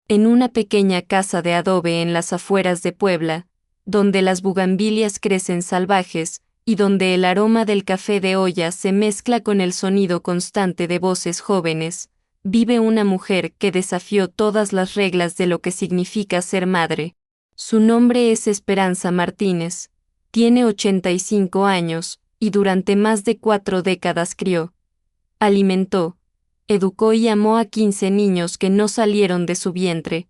en una pequeña casa de adobe en las afueras de Puebla, donde las bugambilias crecen salvajes, y donde el aroma del café de olla se mezcla con el sonido constante de voces jóvenes, vive una mujer que desafió todas las reglas de lo que significa ser madre. Su nombre es Esperanza Martínez, tiene 85 años, y durante más de 4 décadas crió, alimentó, educó y amó a 15 niños que no salieron de su vientre,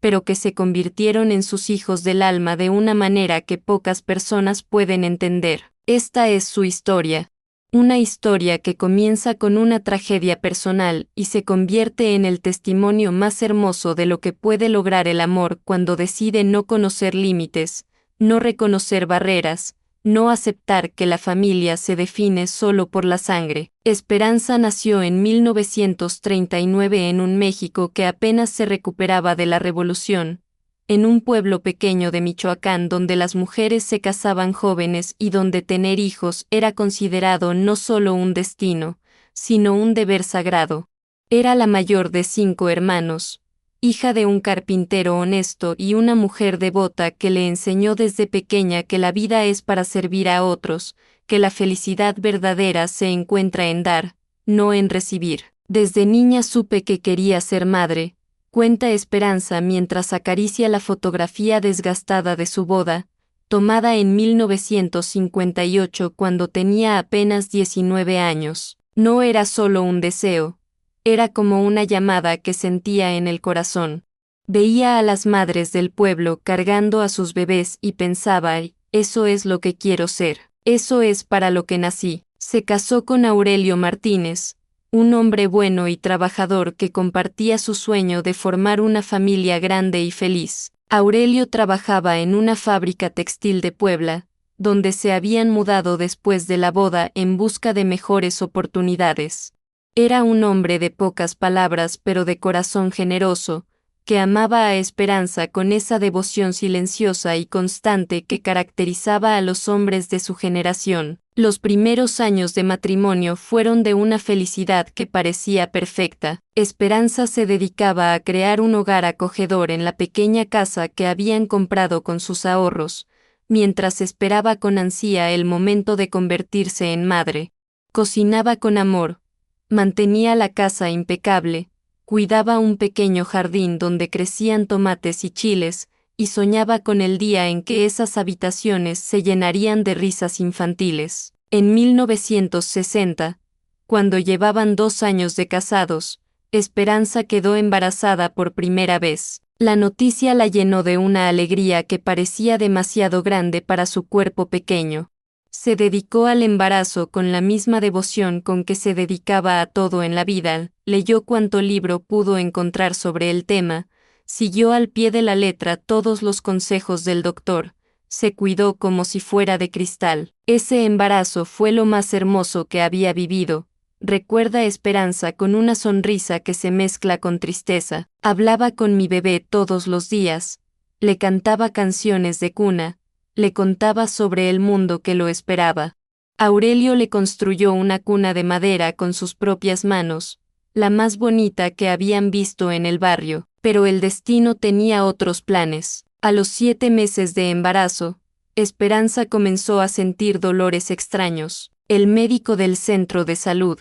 pero que se convirtieron en sus hijos del alma de una manera que pocas personas pueden entender. Esta es su historia. Una historia que comienza con una tragedia personal y se convierte en el testimonio más hermoso de lo que puede lograr el amor cuando decide no conocer límites, no reconocer barreras, no aceptar que la familia se define solo por la sangre. Esperanza nació en 1939 en un México que apenas se recuperaba de la Revolución, en un pueblo pequeño de Michoacán donde las mujeres se casaban jóvenes y donde tener hijos era considerado no solo un destino, sino un deber sagrado. Era la mayor de 5 hermanos, hija de un carpintero honesto y una mujer devota que le enseñó desde pequeña que la vida es para servir a otros, que la felicidad verdadera se encuentra en dar, no en recibir. Desde niña supe que quería ser madre, cuenta Esperanza mientras acaricia la fotografía desgastada de su boda, tomada en 1958 cuando tenía apenas 19 años. No era solo un deseo, era como una llamada que sentía en el corazón. Veía a las madres del pueblo cargando a sus bebés y pensaba, eso es lo que quiero ser, eso es para lo que nací. Se casó con Aurelio Martínez, un hombre bueno y trabajador que compartía su sueño de formar una familia grande y feliz. Aurelio trabajaba en una fábrica textil de Puebla, donde se habían mudado después de la boda en busca de mejores oportunidades. Era un hombre de pocas palabras pero de corazón generoso, que amaba a Esperanza con esa devoción silenciosa y constante que caracterizaba a los hombres de su generación. Los primeros años de matrimonio fueron de una felicidad que parecía perfecta. Esperanza se dedicaba a crear un hogar acogedor en la pequeña casa que habían comprado con sus ahorros, mientras esperaba con ansia el momento de convertirse en madre. Cocinaba con amor, mantenía la casa impecable, cuidaba un pequeño jardín donde crecían tomates y chiles, y soñaba con el día en que esas habitaciones se llenarían de risas infantiles. En 1960, cuando llevaban 2 años de casados, Esperanza quedó embarazada por primera vez. La noticia la llenó de una alegría que parecía demasiado grande para su cuerpo pequeño. Se dedicó al embarazo con la misma devoción con que se dedicaba a todo en la vida, leyó cuanto libro pudo encontrar sobre el tema, siguió al pie de la letra todos los consejos del doctor, se cuidó como si fuera de cristal. Ese embarazo fue lo más hermoso que había vivido, recuerda Esperanza con una sonrisa que se mezcla con tristeza. Hablaba con mi bebé todos los días, le cantaba canciones de cuna, le contaba sobre el mundo que lo esperaba. Aurelio le construyó una cuna de madera con sus propias manos, la más bonita que habían visto en el barrio, pero el destino tenía otros planes. A los 7 meses de embarazo, Esperanza comenzó a sentir dolores extraños. El médico del centro de salud,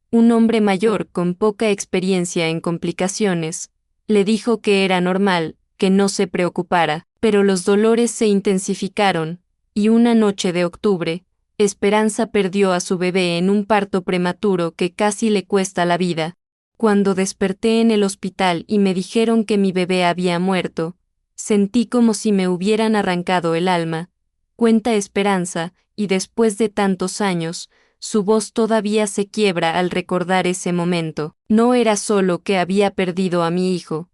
un hombre mayor con poca experiencia en complicaciones, le dijo que era normal, que no se preocupara. Pero los dolores se intensificaron, y una noche de octubre, Esperanza perdió a su bebé en un parto prematuro que casi le cuesta la vida. Cuando desperté en el hospital y me dijeron que mi bebé había muerto, sentí como si me hubieran arrancado el alma, cuenta Esperanza, y después de tantos años, su voz todavía se quiebra al recordar ese momento. No era solo que había perdido a mi hijo,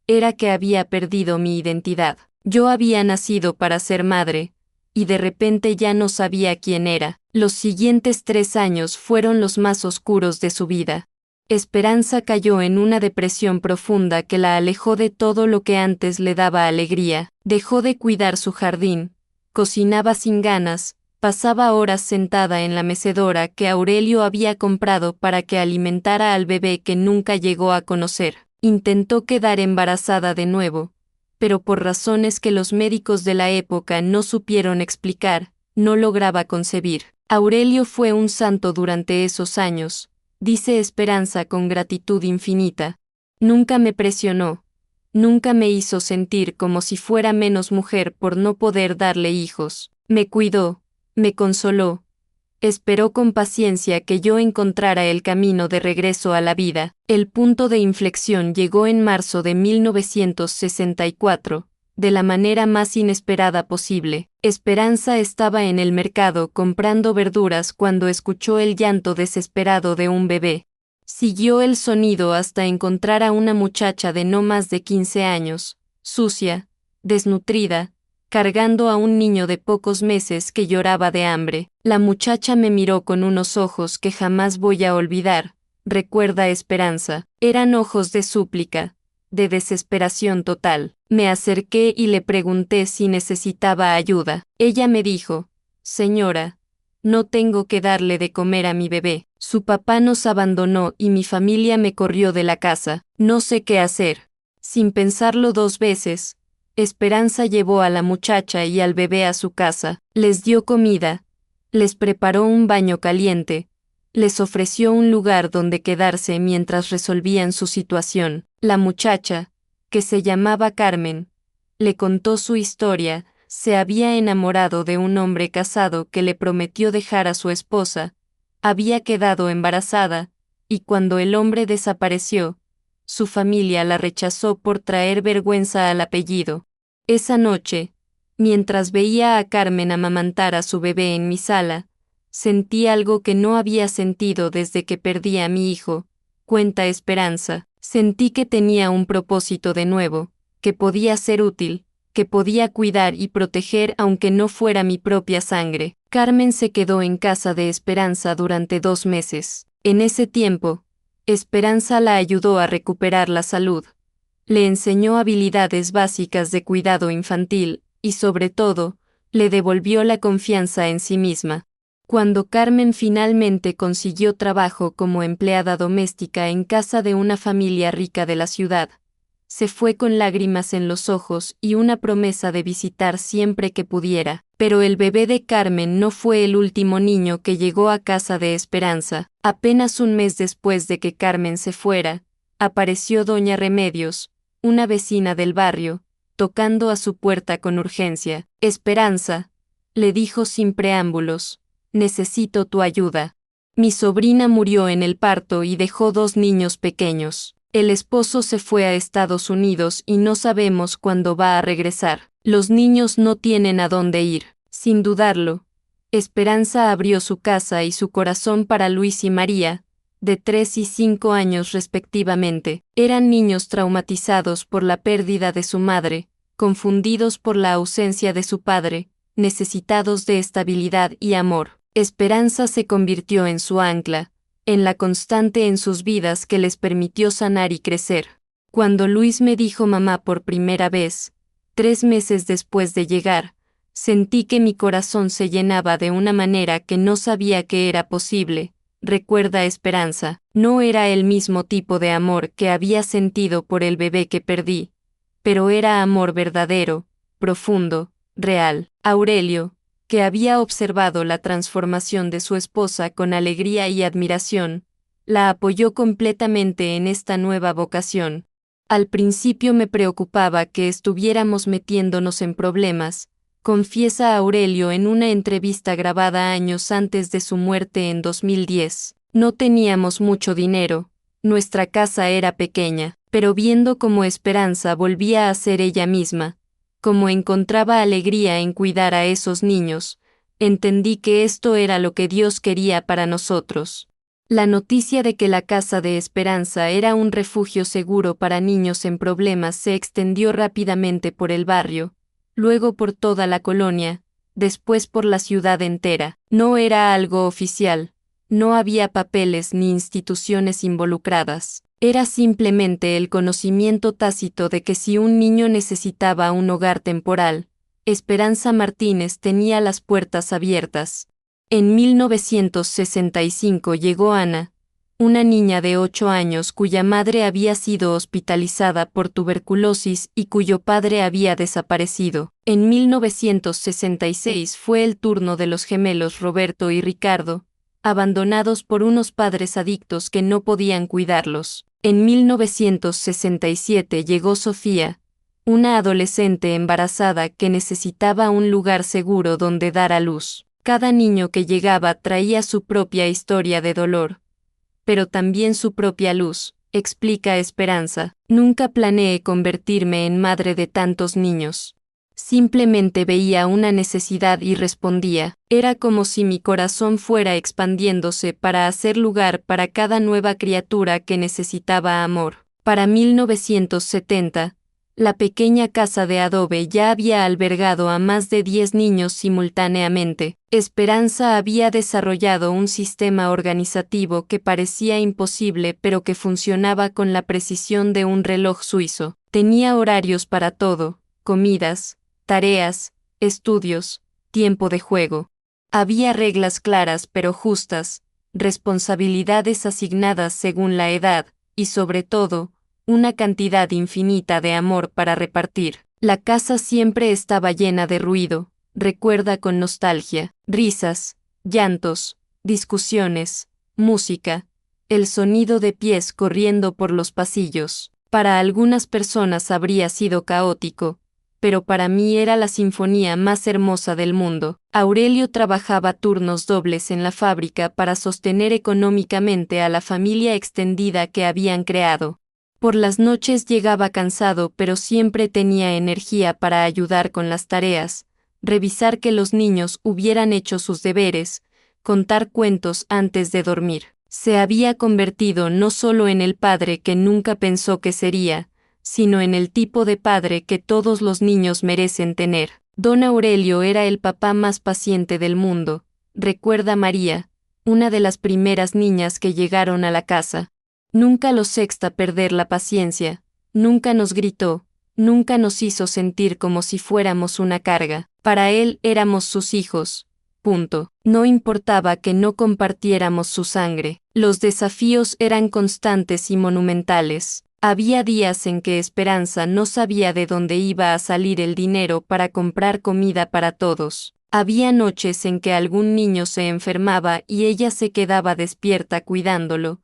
era que había perdido mi identidad. Yo había nacido para ser madre, y de repente ya no sabía quién era. Los siguientes 3 años fueron los más oscuros de su vida. Esperanza cayó en una depresión profunda que la alejó de todo lo que antes le daba alegría. Dejó de cuidar su jardín, cocinaba sin ganas, pasaba horas sentada en la mecedora que Aurelio había comprado para que alimentara al bebé que nunca llegó a conocer. Intentó quedar embarazada de nuevo, pero por razones que los médicos de la época no supieron explicar, no lograba concebir. Aurelio fue un santo durante esos años, dice Esperanza con gratitud infinita. Nunca me presionó, nunca me hizo sentir como si fuera menos mujer por no poder darle hijos. Me cuidó, me consoló, esperó con paciencia que yo encontrara el camino de regreso a la vida. El punto de inflexión llegó en marzo de 1964, de la manera más inesperada posible. Esperanza estaba en el mercado comprando verduras cuando escuchó el llanto desesperado de un bebé. Siguió el sonido hasta encontrar a una muchacha de no más de 15 años, sucia, desnutrida, cargando a un niño de pocos meses que lloraba de hambre. La muchacha me miró con unos ojos que jamás voy a olvidar, recuerda Esperanza. Eran ojos de súplica, de desesperación total. Me acerqué y le pregunté si necesitaba ayuda. Ella me dijo: «Señora, no tengo que darle de comer a mi bebé. Su papá nos abandonó y mi familia me corrió de la casa. No sé qué hacer». Sin pensarlo dos veces, Esperanza llevó a la muchacha y al bebé a su casa, les dio comida, les preparó un baño caliente, les ofreció un lugar donde quedarse mientras resolvían su situación. La muchacha, que se llamaba Carmen, le contó su historia. Se había enamorado de un hombre casado que le prometió dejar a su esposa, había quedado embarazada, y cuando el hombre desapareció, su familia la rechazó por traer vergüenza al apellido. Esa noche, mientras veía a Carmen amamantar a su bebé en mi sala, sentí algo que no había sentido desde que perdí a mi hijo, cuenta Esperanza. Sentí que tenía un propósito de nuevo, que podía ser útil, que podía cuidar y proteger aunque no fuera mi propia sangre. Carmen se quedó en casa de Esperanza durante 2 meses. En ese tiempo, Esperanza la ayudó a recuperar la salud. Le enseñó habilidades básicas de cuidado infantil, y sobre todo, le devolvió la confianza en sí misma. Cuando Carmen finalmente consiguió trabajo como empleada doméstica en casa de una familia rica de la ciudad, se fue con lágrimas en los ojos y una promesa de visitar siempre que pudiera. Pero el bebé de Carmen no fue el último niño que llegó a casa de Esperanza. Apenas un mes después de que Carmen se fuera, apareció doña Remedios, una vecina del barrio, tocando a su puerta con urgencia. «Esperanza», le dijo sin preámbulos, «necesito tu ayuda. Mi sobrina murió en el parto y dejó 2 niños pequeños. El esposo se fue a Estados Unidos y no sabemos cuándo va a regresar. Los niños no tienen a dónde ir». Sin dudarlo, Esperanza abrió su casa y su corazón para Luis y María, de 3 y 5 años respectivamente. Eran niños traumatizados por la pérdida de su madre, confundidos por la ausencia de su padre, necesitados de estabilidad y amor. Esperanza se convirtió en su ancla, en la constante en sus vidas que les permitió sanar y crecer. Cuando Luis me dijo mamá por primera vez, 3 meses después de llegar, sentí que mi corazón se llenaba de una manera que no sabía que era posible, recuerda Esperanza. No era el mismo tipo de amor que había sentido por el bebé que perdí, pero era amor verdadero, profundo, real. Aurelio, que había observado la transformación de su esposa con alegría y admiración, la apoyó completamente en esta nueva vocación. Al principio me preocupaba que estuviéramos metiéndonos en problemas, confiesa Aurelio en una entrevista grabada años antes de su muerte en 2010. No teníamos mucho dinero, nuestra casa era pequeña, pero viendo cómo Esperanza volvía a ser ella misma, cómo encontraba alegría en cuidar a esos niños, entendí que esto era lo que Dios quería para nosotros. La noticia de que la casa de Esperanza era un refugio seguro para niños en problemas se extendió rápidamente por el barrio, luego por toda la colonia, después por la ciudad entera. No era algo oficial, no había papeles ni instituciones involucradas. Era simplemente el conocimiento tácito de que si un niño necesitaba un hogar temporal, Esperanza Martínez tenía las puertas abiertas. En 1965 llegó Ana, una niña de 8 años cuya madre había sido hospitalizada por tuberculosis y cuyo padre había desaparecido. En 1966 fue el turno de los gemelos Roberto y Ricardo, abandonados por unos padres adictos que no podían cuidarlos. En 1967 llegó Sofía, una adolescente embarazada que necesitaba un lugar seguro donde dar a luz. Cada niño que llegaba traía su propia historia de dolor, pero también su propia luz, explica Esperanza. Nunca planeé convertirme en madre de tantos niños. Simplemente veía una necesidad y respondía. Era como si mi corazón fuera expandiéndose para hacer lugar para cada nueva criatura que necesitaba amor. Para 1970, la pequeña casa de adobe ya había albergado a más de 10 niños simultáneamente. Esperanza había desarrollado un sistema organizativo que parecía imposible pero que funcionaba con la precisión de un reloj suizo. Tenía horarios para todo, comidas, tareas, estudios, tiempo de juego. Había reglas claras pero justas, responsabilidades asignadas según la edad, y sobre todo, una cantidad infinita de amor para repartir. La casa siempre estaba llena de ruido, recuerda con nostalgia, risas, llantos, discusiones, música, el sonido de pies corriendo por los pasillos. Para algunas personas habría sido caótico, pero para mí era la sinfonía más hermosa del mundo. Aurelio trabajaba turnos dobles en la fábrica para sostener económicamente a la familia extendida que habían creado. Por las noches llegaba cansado pero siempre tenía energía para ayudar con las tareas, revisar que los niños hubieran hecho sus deberes, contar cuentos antes de dormir. Se había convertido no solo en el padre que nunca pensó que sería, sino en el tipo de padre que todos los niños merecen tener. Don Aurelio era el papá más paciente del mundo, recuerda María, una de las primeras niñas que llegaron a la casa. Nunca los sexta perder la paciencia, nunca nos gritó, nunca nos hizo sentir como si fuéramos una carga. Para él éramos sus hijos. Punto. No importaba que no compartiéramos su sangre. Los desafíos eran constantes y monumentales. Había días en que Esperanza no sabía de dónde iba a salir el dinero para comprar comida para todos. Había noches en que algún niño se enfermaba y ella se quedaba despierta cuidándolo,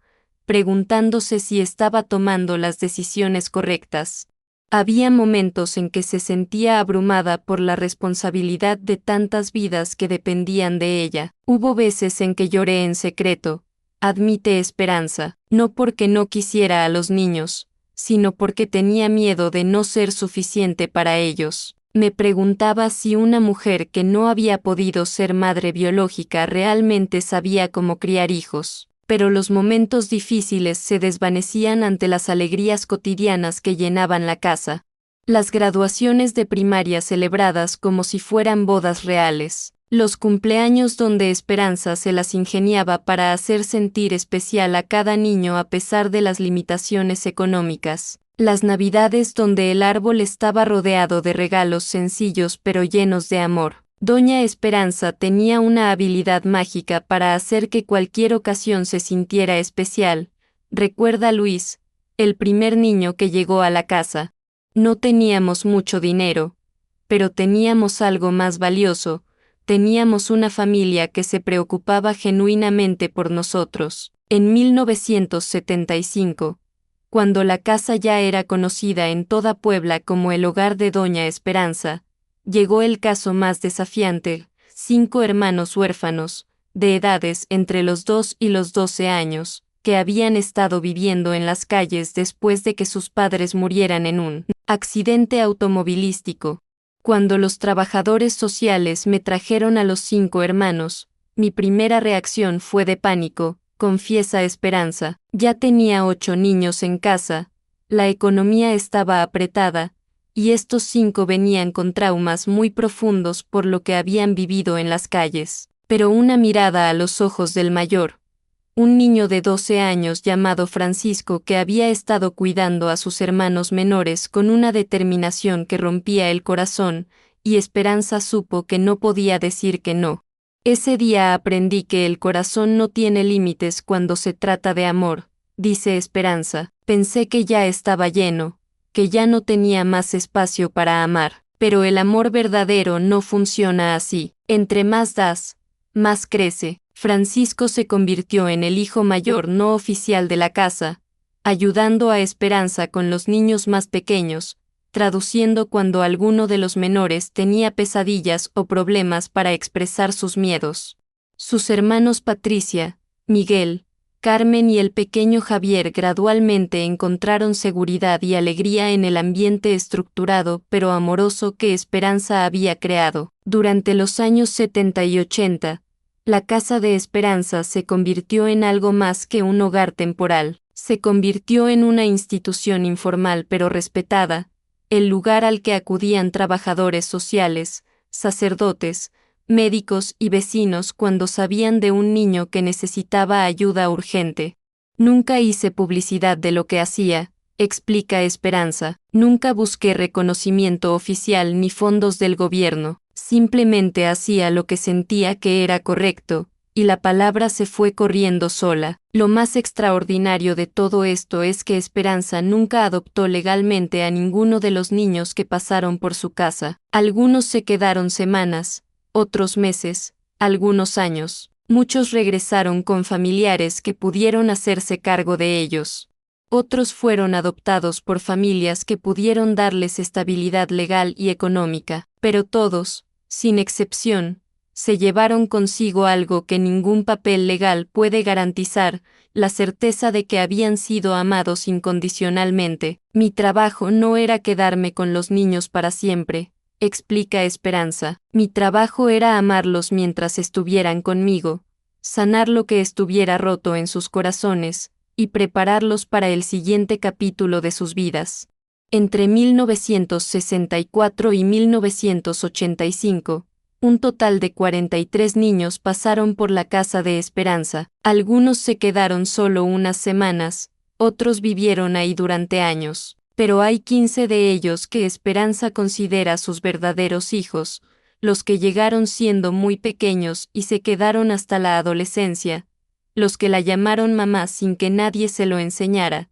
preguntándose si estaba tomando las decisiones correctas. Había momentos en que se sentía abrumada por la responsabilidad de tantas vidas que dependían de ella. Hubo veces en que lloré en secreto, admite Esperanza, no porque no quisiera a los niños, sino porque tenía miedo de no ser suficiente para ellos. Me preguntaba si una mujer que no había podido ser madre biológica realmente sabía cómo criar hijos. Pero los momentos difíciles se desvanecían ante las alegrías cotidianas que llenaban la casa. Las graduaciones de primaria celebradas como si fueran bodas reales. Los cumpleaños donde Esperanza se las ingeniaba para hacer sentir especial a cada niño a pesar de las limitaciones económicas. Las navidades donde el árbol estaba rodeado de regalos sencillos pero llenos de amor. Doña Esperanza tenía una habilidad mágica para hacer que cualquier ocasión se sintiera especial, recuerda Luis, el primer niño que llegó a la casa. No teníamos mucho dinero, pero teníamos algo más valioso, teníamos una familia que se preocupaba genuinamente por nosotros. En 1975, cuando la casa ya era conocida en toda Puebla como el hogar de Doña Esperanza, llegó el caso más desafiante: 5 hermanos huérfanos, de edades entre los 2 y los 12 años, que habían estado viviendo en las calles después de que sus padres murieran en un accidente automovilístico. Cuando los trabajadores sociales me trajeron a los 5 hermanos, mi primera reacción fue de pánico, confiesa Esperanza. Ya tenía 8 niños en casa, la economía estaba apretada, y estos 5 venían con traumas muy profundos por lo que habían vivido en las calles. Pero una mirada a los ojos del mayor, un niño de 12 años llamado Francisco que había estado cuidando a sus hermanos menores con una determinación que rompía el corazón, y Esperanza supo que no podía decir que no. Ese día aprendí que el corazón no tiene límites cuando se trata de amor, dice Esperanza. Pensé que ya estaba lleno, que ya no tenía más espacio para amar, pero el amor verdadero no funciona así. Entre más das, más crece. Francisco se convirtió en el hijo mayor no oficial de la casa, ayudando a Esperanza con los niños más pequeños, traduciendo cuando alguno de los menores tenía pesadillas o problemas para expresar sus miedos. Sus hermanos Patricia, Miguel, Carmen y el pequeño Javier gradualmente encontraron seguridad y alegría en el ambiente estructurado pero amoroso que Esperanza había creado. Durante los años 70 y 80, la Casa de Esperanza se convirtió en algo más que un hogar temporal. Se convirtió en una institución informal pero respetada, el lugar al que acudían trabajadores sociales, sacerdotes, médicos y vecinos cuando sabían de un niño que necesitaba ayuda urgente. Nunca hice publicidad de lo que hacía, explica Esperanza. Nunca busqué reconocimiento oficial ni fondos del gobierno. Simplemente hacía lo que sentía que era correcto, y la palabra se fue corriendo sola. Lo más extraordinario de todo esto es que Esperanza nunca adoptó legalmente a ninguno de los niños que pasaron por su casa. Algunos se quedaron semanas, otros meses, algunos años. Muchos regresaron con familiares que pudieron hacerse cargo de ellos. Otros fueron adoptados por familias que pudieron darles estabilidad legal y económica, pero todos, sin excepción, se llevaron consigo algo que ningún papel legal puede garantizar, la certeza de que habían sido amados incondicionalmente. Mi trabajo no era quedarme con los niños para siempre, explica Esperanza. Mi trabajo era amarlos mientras estuvieran conmigo, sanar lo que estuviera roto en sus corazones, y prepararlos para el siguiente capítulo de sus vidas. Entre 1964 y 1985, un total de 43 niños pasaron por la Casa de Esperanza. Algunos se quedaron solo unas semanas, otros vivieron ahí durante años, pero hay 15 de ellos que Esperanza considera sus verdaderos hijos, los que llegaron siendo muy pequeños y se quedaron hasta la adolescencia, los que la llamaron mamá sin que nadie se lo enseñara,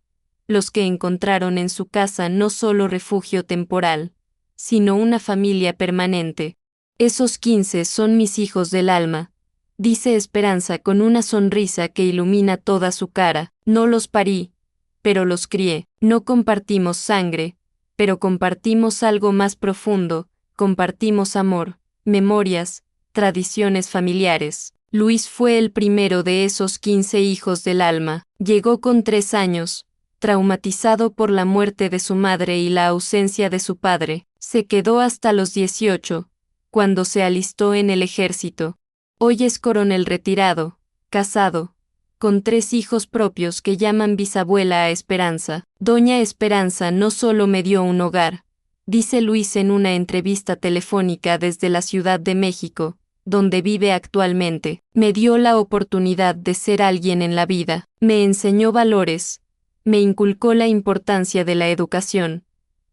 los que encontraron en su casa no solo refugio temporal, sino una familia permanente. Esos 15 son mis hijos del alma, dice Esperanza con una sonrisa que ilumina toda su cara. No los parí, pero los crié. No compartimos sangre, pero compartimos algo más profundo, compartimos amor, memorias, tradiciones familiares. Luis fue el primero de esos 15 hijos del alma. Llegó con 3 años, traumatizado por la muerte de su madre y la ausencia de su padre. Se quedó hasta los 18, cuando se alistó en el ejército. Hoy es coronel retirado, casado, con 3 hijos propios que llaman bisabuela a Esperanza. Doña Esperanza no solo me dio un hogar, dice Luis en una entrevista telefónica desde la Ciudad de México, donde vive actualmente. Me dio la oportunidad de ser alguien en la vida, me enseñó valores, me inculcó la importancia de la educación,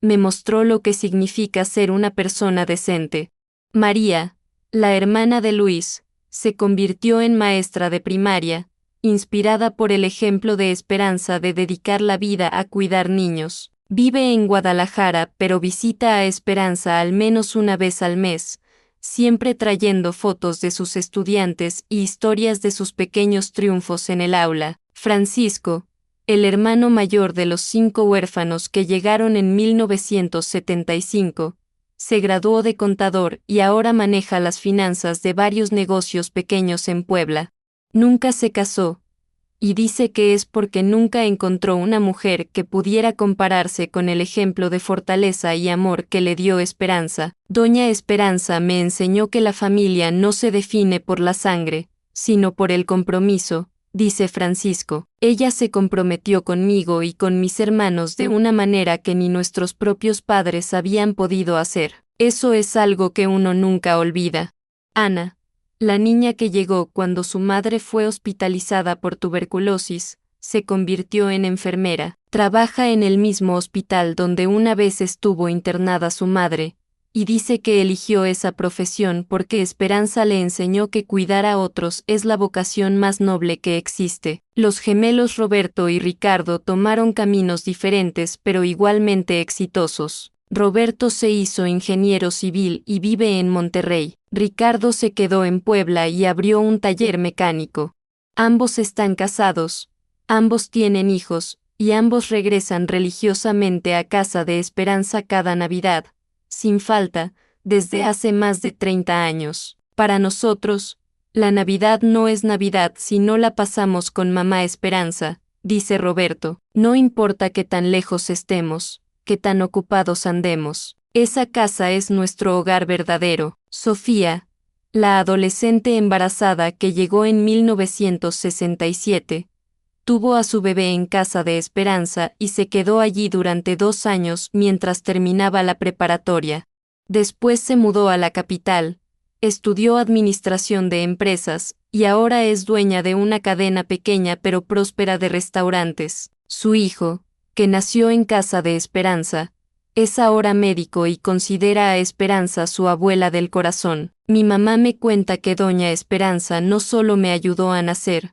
me mostró lo que significa ser una persona decente. María, la hermana de Luis, se convirtió en maestra de primaria, inspirada por el ejemplo de Esperanza de dedicar la vida a cuidar niños. Vive en Guadalajara pero visita a Esperanza al menos una vez al mes, siempre trayendo fotos de sus estudiantes y historias de sus pequeños triunfos en el aula. Francisco, el hermano mayor de los 5 huérfanos que llegaron en 1975, se graduó de contador y ahora maneja las finanzas de varios negocios pequeños en Puebla. Nunca se casó, y dice que es porque nunca encontró una mujer que pudiera compararse con el ejemplo de fortaleza y amor que le dio Esperanza. Doña Esperanza me enseñó que la familia no se define por la sangre, sino por el compromiso, dice Francisco. Ella se comprometió conmigo y con mis hermanos de una manera que ni nuestros propios padres habían podido hacer. Eso es algo que uno nunca olvida. Ana, la niña que llegó cuando su madre fue hospitalizada por tuberculosis, se convirtió en enfermera. Trabaja en el mismo hospital donde una vez estuvo internada su madre, y dice que eligió esa profesión porque Esperanza le enseñó que cuidar a otros es la vocación más noble que existe. Los gemelos Roberto y Ricardo tomaron caminos diferentes pero igualmente exitosos. Roberto se hizo ingeniero civil y vive en Monterrey. Ricardo se quedó en Puebla y abrió un taller mecánico. Ambos están casados, ambos tienen hijos, y ambos regresan religiosamente a casa de Esperanza cada Navidad, sin falta, desde hace más de 30 años. Para nosotros, la Navidad no es Navidad si no la pasamos con mamá Esperanza, dice Roberto. No importa qué tan lejos estemos, qué tan ocupados andemos. Esa casa es nuestro hogar verdadero. Sofía, la adolescente embarazada que llegó en 1967, tuvo a su bebé en casa de Esperanza y se quedó allí durante 2 años mientras terminaba la preparatoria. Después se mudó a la capital, estudió administración de empresas y ahora es dueña de una cadena pequeña pero próspera de restaurantes. Su hijo, que nació en casa de Esperanza, es ahora médico y considera a Esperanza su abuela del corazón. Mi mamá me cuenta que doña Esperanza no solo me ayudó a nacer,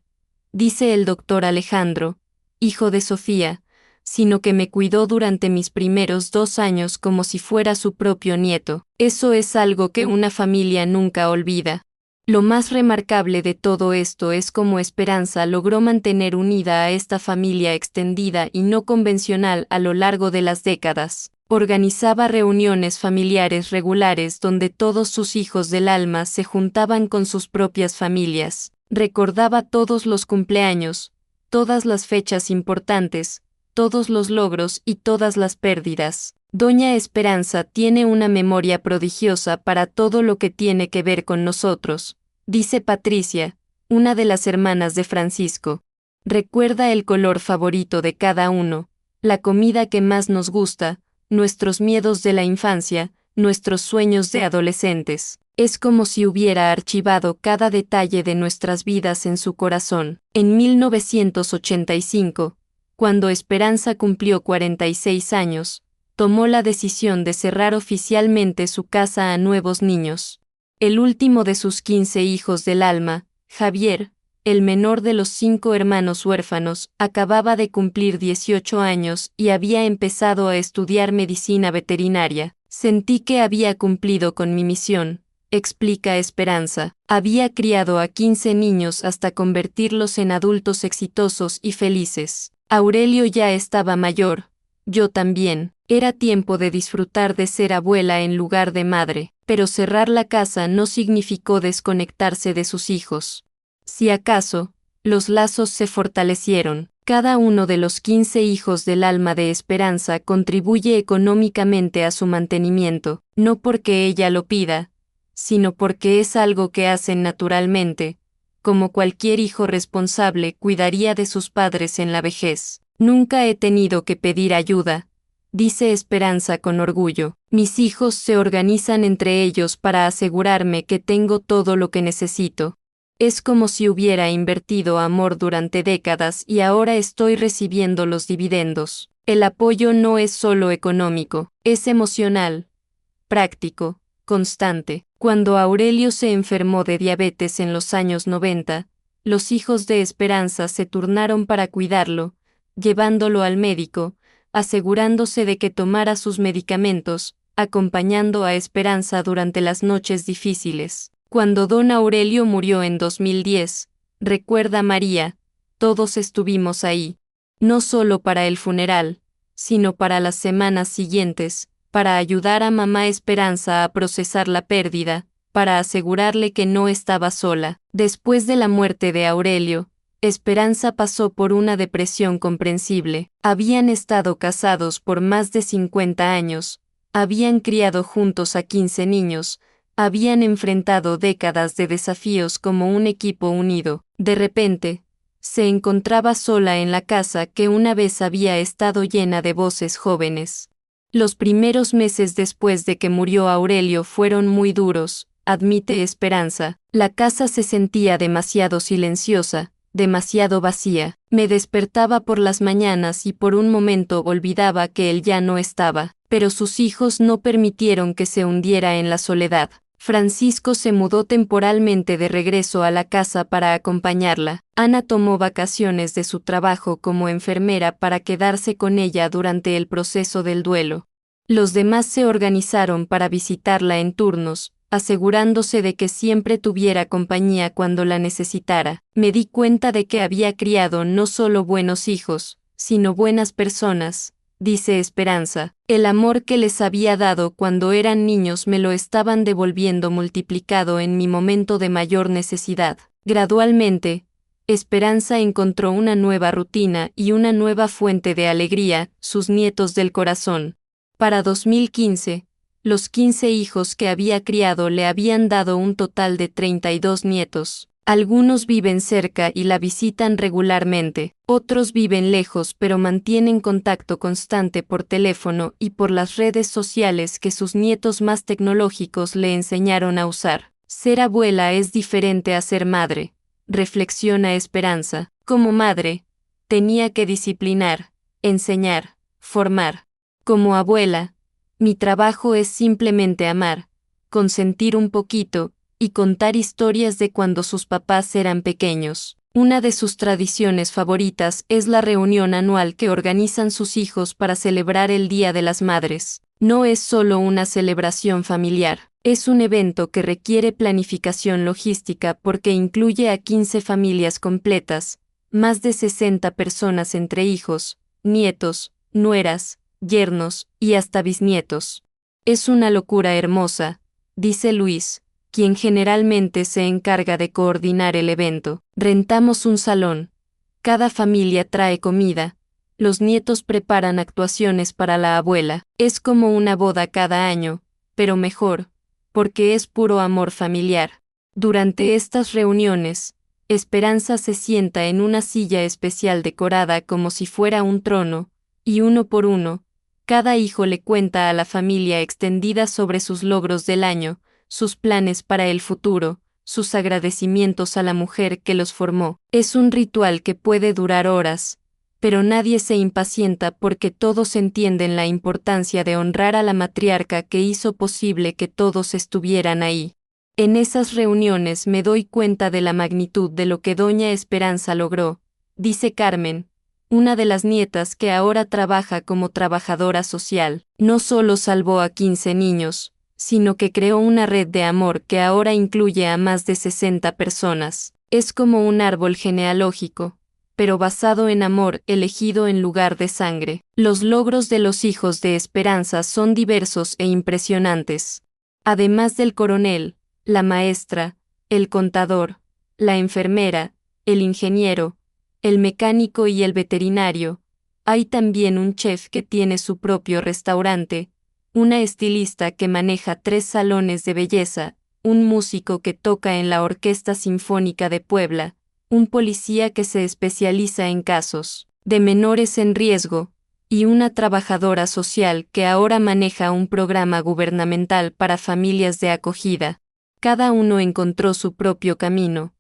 dice el doctor Alejandro, hijo de Sofía, sino que me cuidó durante mis primeros 2 años como si fuera su propio nieto. Eso es algo que una familia nunca olvida. Lo más remarcable de todo esto es cómo Esperanza logró mantener unida a esta familia extendida y no convencional a lo largo de las décadas. Organizaba reuniones familiares regulares donde todos sus hijos del alma se juntaban con sus propias familias. Recordaba todos los cumpleaños, todas las fechas importantes, todos los logros y todas las pérdidas. Doña Esperanza tiene una memoria prodigiosa para todo lo que tiene que ver con nosotros, dice Patricia, una de las hermanas de Francisco. Recuerda el color favorito de cada uno, la comida que más nos gusta, nuestros miedos de la infancia, nuestros sueños de adolescentes. Es como si hubiera archivado cada detalle de nuestras vidas en su corazón. En 1985, cuando Esperanza cumplió 46 años, tomó la decisión de cerrar oficialmente su casa a nuevos niños. El último de sus 15 hijos del alma, Javier, el menor de los 5 hermanos huérfanos, acababa de cumplir 18 años y había empezado a estudiar medicina veterinaria. Sentí que había cumplido con mi misión, explica Esperanza. Había criado a 15 niños hasta convertirlos en adultos exitosos y felices. Aurelio ya estaba mayor, yo también. Era tiempo de disfrutar de ser abuela en lugar de madre, pero cerrar la casa no significó desconectarse de sus hijos. Si acaso, los lazos se fortalecieron. Cada uno de los 15 hijos del alma de Esperanza contribuye económicamente a su mantenimiento, no porque ella lo pida, sino porque es algo que hacen naturalmente, como cualquier hijo responsable cuidaría de sus padres en la vejez. Nunca he tenido que pedir ayuda, dice Esperanza con orgullo. Mis hijos se organizan entre ellos para asegurarme que tengo todo lo que necesito. Es como si hubiera invertido amor durante décadas y ahora estoy recibiendo los dividendos. El apoyo no es solo económico, es emocional, práctico, constante. Cuando Aurelio se enfermó de diabetes en los años 90, los hijos de Esperanza se turnaron para cuidarlo, llevándolo al médico, asegurándose de que tomara sus medicamentos, acompañando a Esperanza durante las noches difíciles. Cuando don Aurelio murió en 2010, recuerda María, todos estuvimos ahí, no solo para el funeral, sino para las semanas siguientes, para ayudar a mamá Esperanza a procesar la pérdida, para asegurarle que no estaba sola. Después de la muerte de Aurelio, Esperanza pasó por una depresión comprensible. Habían estado casados por más de 50 años, habían criado juntos a 15 niños, habían enfrentado décadas de desafíos como un equipo unido. De repente, se encontraba sola en la casa que una vez había estado llena de voces jóvenes. Los primeros meses después de que murió Aurelio fueron muy duros, admite Esperanza. La casa se sentía demasiado silenciosa, demasiado vacía. Me despertaba por las mañanas y por un momento olvidaba que él ya no estaba. pero sus hijos no permitieron que se hundiera en la soledad. Francisco se mudó temporalmente de regreso a la casa para acompañarla. Ana tomó vacaciones de su trabajo como enfermera para quedarse con ella durante el proceso del duelo. Los demás se organizaron para visitarla en turnos, asegurándose de que siempre tuviera compañía cuando la necesitara. Me di cuenta de que había criado no solo buenos hijos, sino buenas personas, dice Esperanza. El amor que les había dado cuando eran niños me lo estaban devolviendo multiplicado en mi momento de mayor necesidad. Gradualmente, Esperanza encontró una nueva rutina y una nueva fuente de alegría, sus nietos del corazón. Para 2015, los 15 hijos que había criado le habían dado un total de 32 nietos. Algunos viven cerca y la visitan regularmente, otros viven lejos pero mantienen contacto constante por teléfono y por las redes sociales que sus nietos más tecnológicos le enseñaron a usar. Ser abuela es diferente a ser madre, reflexiona Esperanza. Como madre, tenía que disciplinar, enseñar, formar. Como abuela, mi trabajo es simplemente amar, consentir un poquito, y contar historias de cuando sus papás eran pequeños. Una de sus tradiciones favoritas es la reunión anual que organizan sus hijos para celebrar el Día de las Madres. No es solo una celebración familiar, es un evento que requiere planificación logística porque incluye a 15 familias completas, más de 60 personas entre hijos, nietos, nueras, yernos y hasta bisnietos. Es una locura hermosa, dice Luis, quien generalmente se encarga de coordinar el evento. Rentamos un salón. Cada familia trae comida. Los nietos preparan actuaciones para la abuela. Es como una boda cada año, pero mejor, porque es puro amor familiar. Durante estas reuniones, Esperanza se sienta en una silla especial decorada como si fuera un trono, y uno por uno, cada hijo le cuenta a la familia extendida sobre sus logros del año, sus planes para el futuro, sus agradecimientos a la mujer que los formó. Es un ritual que puede durar horas, pero nadie se impacienta porque todos entienden la importancia de honrar a la matriarca que hizo posible que todos estuvieran ahí. En esas reuniones me doy cuenta de la magnitud de lo que doña Esperanza logró, dice Carmen, una de las nietas que ahora trabaja como trabajadora social. No solo salvó a 15 niños, sino que creó una red de amor que ahora incluye a más de 60 personas. Es como un árbol genealógico, pero basado en amor elegido en lugar de sangre. Los logros de los hijos de Esperanza son diversos e impresionantes. Además del coronel, la maestra, el contador, la enfermera, el ingeniero, el mecánico y el veterinario, hay también un chef que tiene su propio restaurante, una estilista que maneja 3 salones de belleza, un músico que toca en la Orquesta Sinfónica de Puebla, un policía que se especializa en casos de menores en riesgo, y una trabajadora social que ahora maneja un programa gubernamental para familias de acogida. Cada uno encontró su propio camino,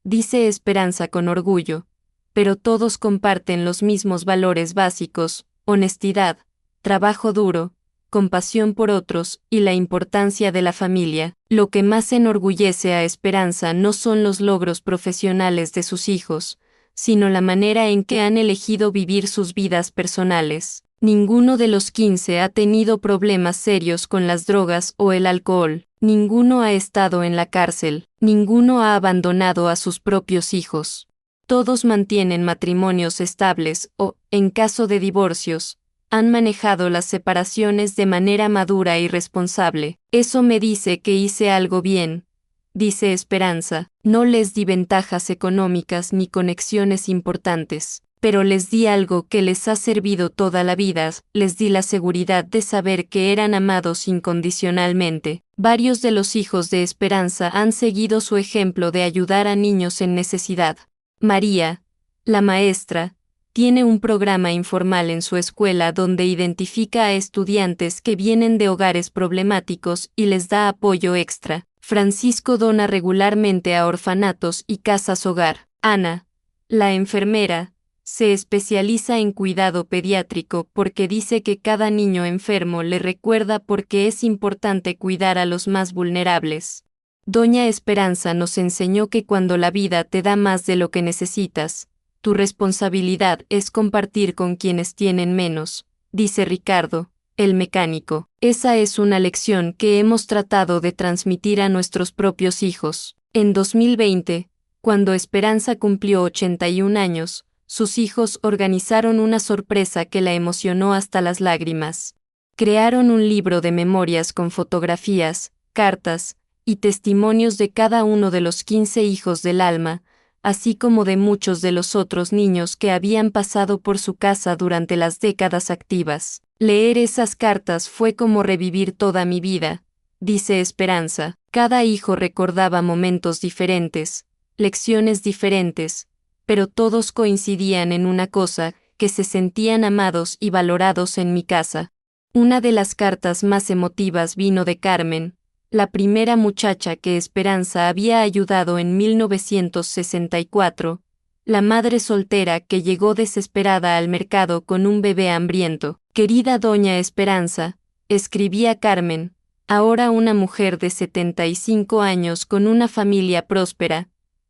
dice Esperanza con orgullo, pero todos comparten los mismos valores básicos: honestidad, trabajo duro, compasión por otros y la importancia de la familia. Lo que más enorgullece a Esperanza no son los logros profesionales de sus hijos, sino la manera en que han elegido vivir sus vidas personales. Ninguno de los 15 ha tenido problemas serios con las drogas o el alcohol, ninguno ha estado en la cárcel, ninguno ha abandonado a sus propios hijos. Todos mantienen matrimonios estables o, en caso de divorcios, han manejado las separaciones de manera madura y responsable. Eso me dice que hice algo bien, dice Esperanza. No les di ventajas económicas ni conexiones importantes, pero les di algo que les ha servido toda la vida, les di la seguridad de saber que eran amados incondicionalmente. Varios de los hijos de Esperanza han seguido su ejemplo de ayudar a niños en necesidad. María, la maestra, tiene un programa informal en su escuela donde identifica a estudiantes que vienen de hogares problemáticos y les da apoyo extra. Francisco dona regularmente a orfanatos y casas hogar. Ana, la enfermera, Se especializa en cuidado pediátrico porque dice que cada niño enfermo le recuerda por qué es importante cuidar a los más vulnerables. Doña Esperanza nos enseñó que cuando la vida te da más de lo que necesitas, tu responsabilidad es compartir con quienes tienen menos, dice Ricardo, el mecánico. Esa es una lección que hemos tratado de transmitir a nuestros propios hijos. En 2020, cuando Esperanza cumplió 81 años, sus hijos organizaron una sorpresa que la emocionó hasta las lágrimas. Crearon un libro de memorias con fotografías, cartas y testimonios de cada uno de los 15 hijos del alma, así como de muchos de los otros niños que habían pasado por su casa durante las décadas activas. Leer esas cartas fue como revivir toda mi vida, dice Esperanza. Cada hijo recordaba momentos diferentes, lecciones diferentes, pero todos coincidían en una cosa, que se sentían amados y valorados en mi casa. Una de las cartas más emotivas vino de Carmen, la primera muchacha que Esperanza había ayudado en 1964, la madre soltera que llegó desesperada al mercado con un bebé hambriento. Querida doña Esperanza, escribía Carmen, ahora una mujer de 75 años con una familia próspera,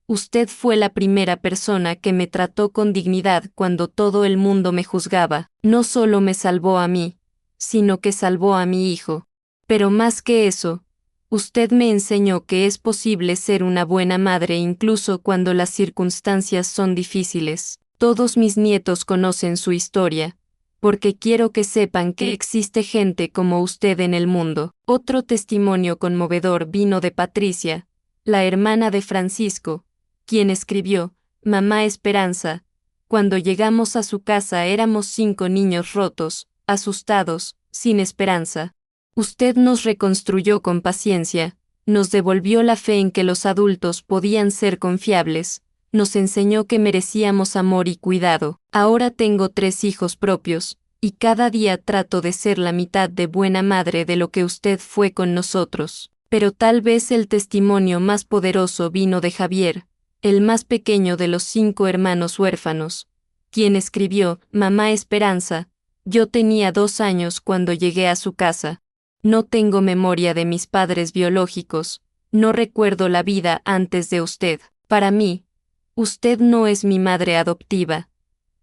usted fue la primera persona que me trató con dignidad cuando todo el mundo me juzgaba. No solo me salvó a mí, sino que salvó a mi hijo. Pero más que eso, usted me enseñó que es posible ser una buena madre incluso cuando las circunstancias son difíciles. Todos mis nietos conocen su historia, porque quiero que sepan que existe gente como usted en el mundo. Otro testimonio conmovedor vino de Patricia, la hermana de Francisco, quien escribió, Mamá Esperanza, cuando llegamos a su casa éramos 5 niños rotos, asustados, sin esperanza. Usted nos reconstruyó con paciencia, nos devolvió la fe en que los adultos podían ser confiables, nos enseñó que merecíamos amor y cuidado. Ahora tengo 3 hijos propios, y cada día trato de ser la mitad de buena madre de lo que usted fue con nosotros. Pero tal vez el testimonio más poderoso vino de Javier, el más pequeño de los 5 hermanos huérfanos, quien escribió, Mamá Esperanza, yo tenía 2 años cuando llegué a su casa. No tengo memoria de mis padres biológicos, no recuerdo la vida antes de usted. Para mí, usted no es mi madre adoptiva.